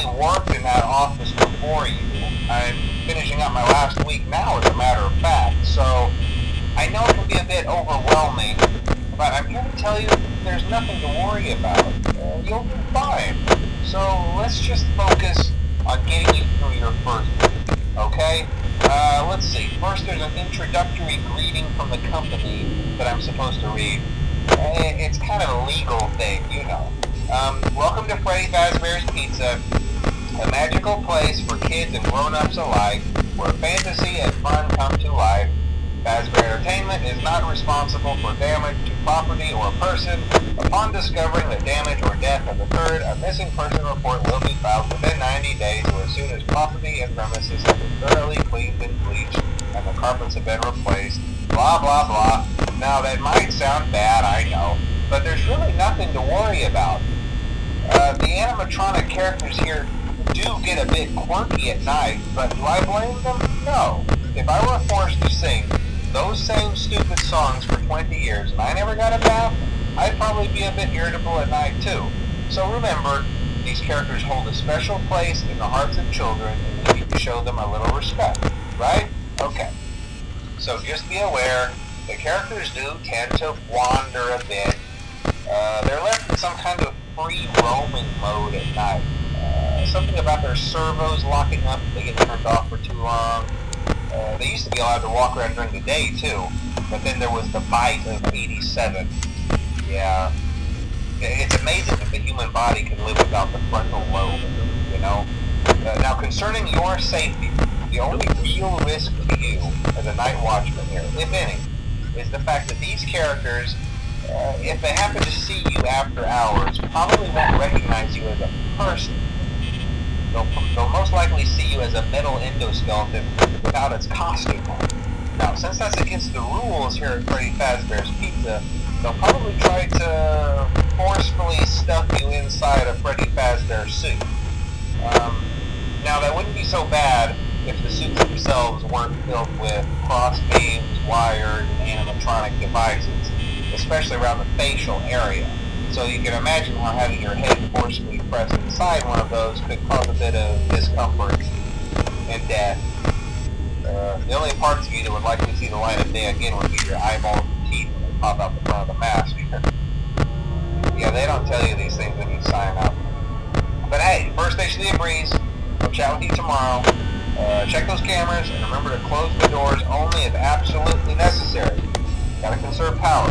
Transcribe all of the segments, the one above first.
actually worked in that office before you. I'm finishing up my last week now, as a matter of fact, so I know it can be a bit overwhelming, but I'm here to tell you there's nothing to worry about. You'll be fine. So let's just focus on getting you through your first week, okay? Let's see. First, there's an introductory greeting from the company that I'm supposed to read. It's kind of a legal thing, you know. Welcome to Freddy Fazbear's Pizza, a magical place for kids and grown-ups alike, where fantasy and fun come to life. Fazbear Entertainment is not responsible for damage to property or person. Upon discovering that damage or death has occurred, a missing person report will be filed within 90 days or as soon as property and premises have been thoroughly cleaned and bleached and the carpets have been replaced. Blah, blah, blah. Now, that might sound bad, I know, but there's really nothing to worry about. The animatronic characters here do get a bit quirky at night, but do I blame them? No. If I were forced to sing those same stupid songs for 20 years and I never got a bath, I'd probably be a bit irritable at night too. So remember, these characters hold a special place in the hearts of children and we need to show them a little respect, right? Okay. So just be aware, the characters do tend to wander a bit. They're left in some kind of free roaming mode at night. Something about their servos locking up if they get turned off for too long. They used to be allowed to walk around during the day too, but then there was the bite of 87. Yeah, it's amazing that the human body can live without the frontal lobe, you know? Now concerning your safety, the only real risk to you as a night watchman here, if any, is the fact that these characters, if they happen to see you after hours, probably won't recognize you as a person. They'll most likely see you as a metal endoskeleton without its costume on. Now, since that's against the rules here at Freddy Fazbear's Pizza, they'll probably try to forcefully stuff you inside a Freddy Fazbear suit. Now, that wouldn't be so bad if the suits themselves weren't filled with cross beams, wires, and animatronic devices, especially around the facial area. So you can imagine how having your head forcefully pressed inside one of those could cause a bit of discomfort and death. The only parts of you that would likely see the light of day again would be your eyeballs and teeth when they pop out the front of the mask. Yeah, they don't tell you these things when you sign up. But hey, first station of the breeze. I'll chat with you tomorrow. Check those cameras and remember to close the doors only if absolutely necessary. Gotta conserve power.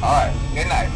Alright, good night.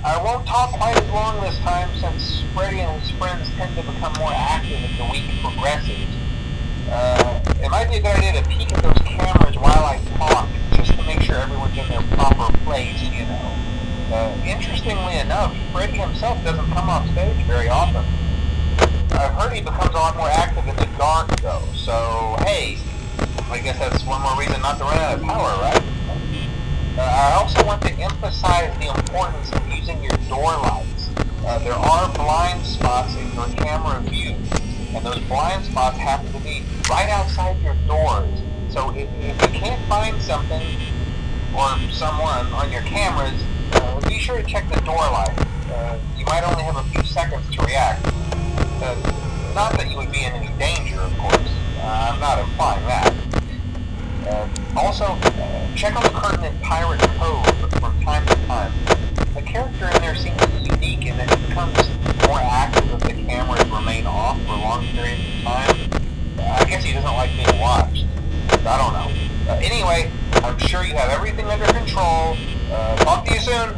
I won't talk quite as long this time since Freddy and his friends tend to become more active as the week progresses. It might be a good idea to peek at those cameras while I talk, just to make sure everyone's in their proper place, you know. Interestingly enough, Freddy himself doesn't come off stage very often. I've heard party becomes a lot more active in the dark, though. So, hey, I guess that's one more reason not to run out of power, right? I also want to emphasize the importance of using your door lights. There are blind spots in your camera view, and those blind spots happen to be right outside your doors. So if you can't find something or someone on your cameras, be sure to check the door light. You might only have a few seconds to react. Not that you would be in any danger, of course. I'm not implying that. Also, check on the curtain in Pirate Cove from time to time. The character in there seems unique in that he becomes more active if the cameras remain off for long periods of time. I guess he doesn't like being watched. I don't know. Anyway, I'm sure you have everything under control. Talk to you soon.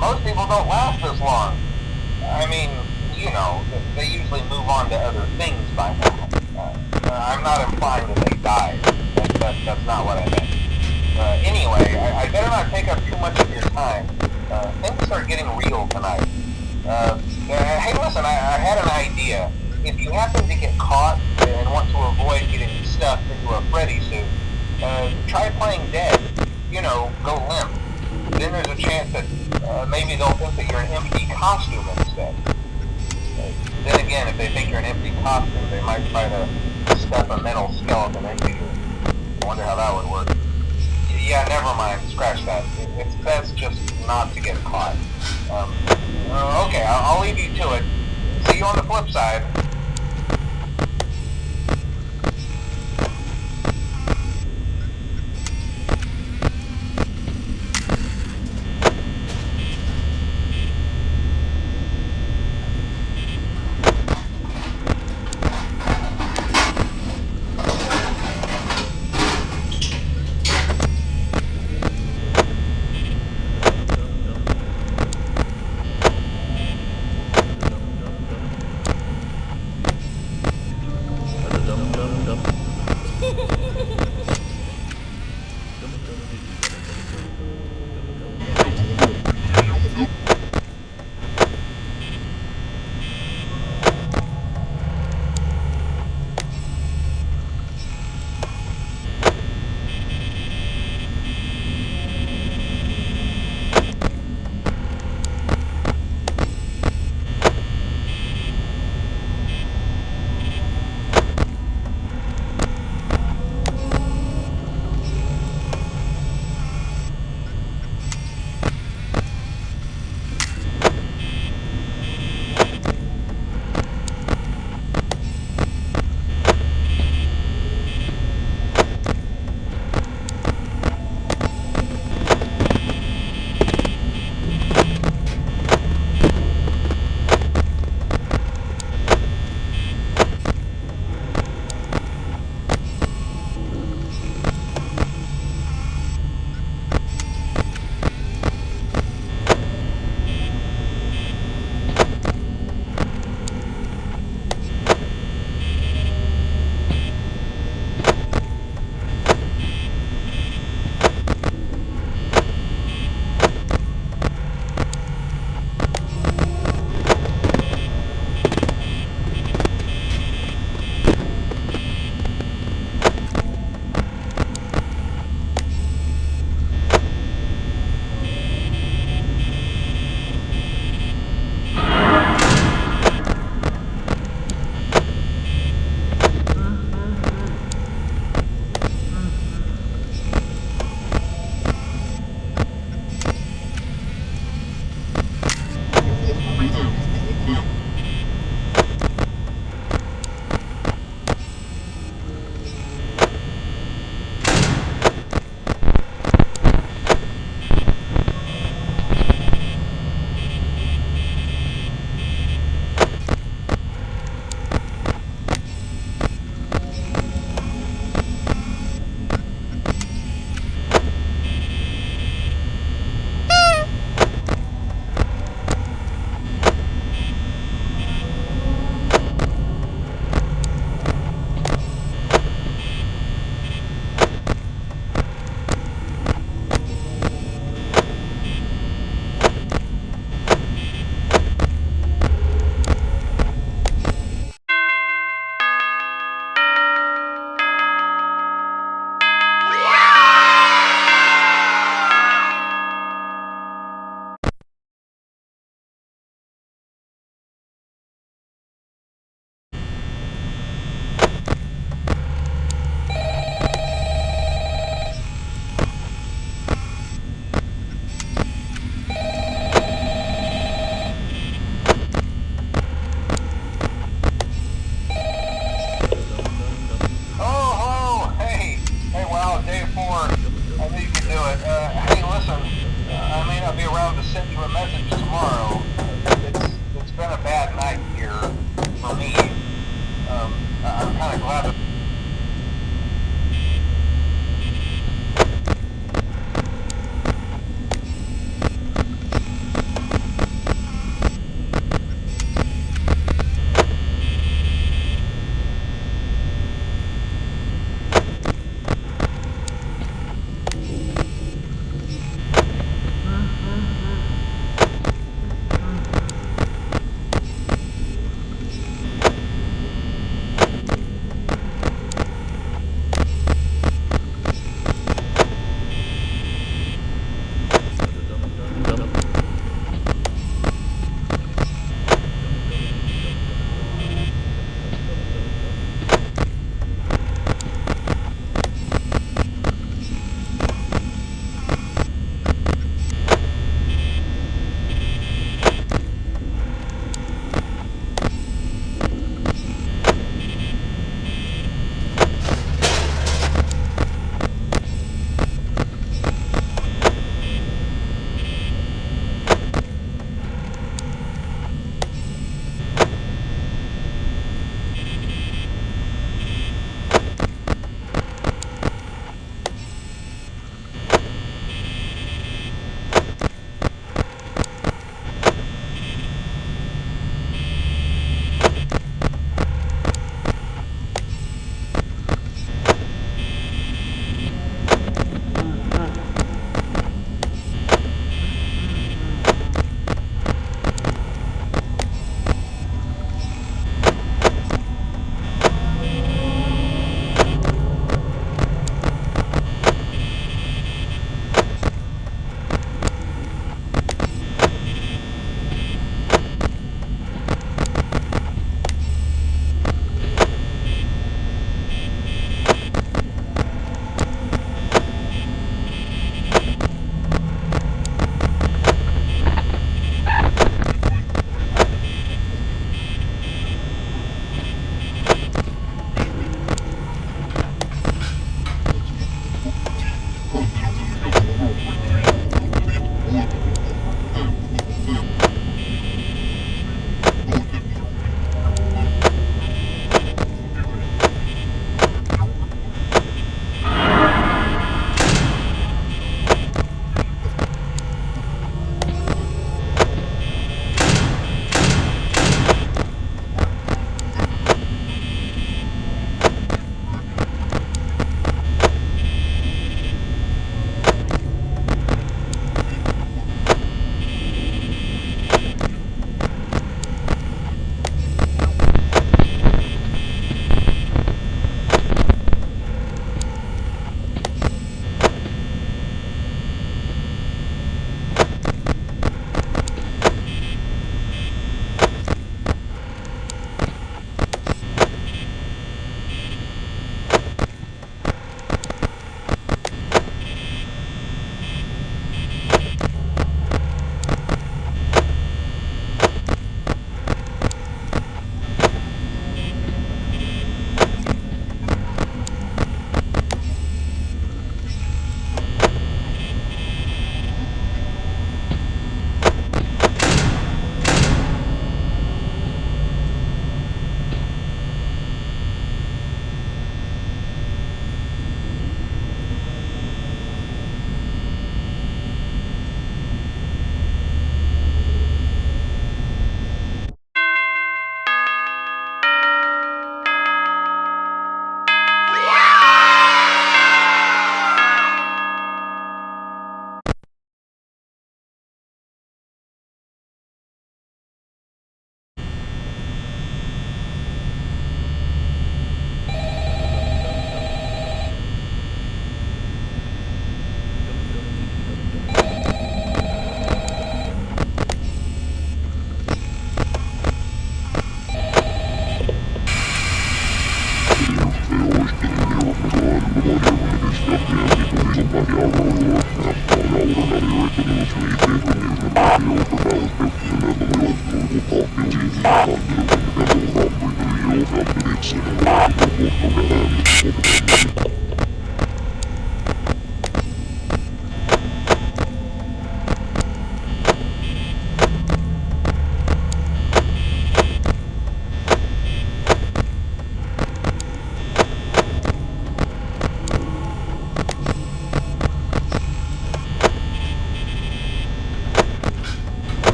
Most people don't last this long. I mean, you know, they usually move on to other things by now. I'm not implying that they died. That's not what I meant. Anyway, I better not take up too much of your time. Things start getting real tonight. Hey, listen, I had an idea. If you happen to get caught and want to avoid getting stuffed into a Freddy suit, try playing dead. You know, go limp. Then there's a chance that maybe they'll think that you're an empty costume instead. Then again, if they think you're an empty costume, they might try to stuff a metal skeleton into you. I wonder how that would Yeah, never mind. Scratch that. It's best just not to get caught. Okay, I'll leave you to it. See you on the flip side.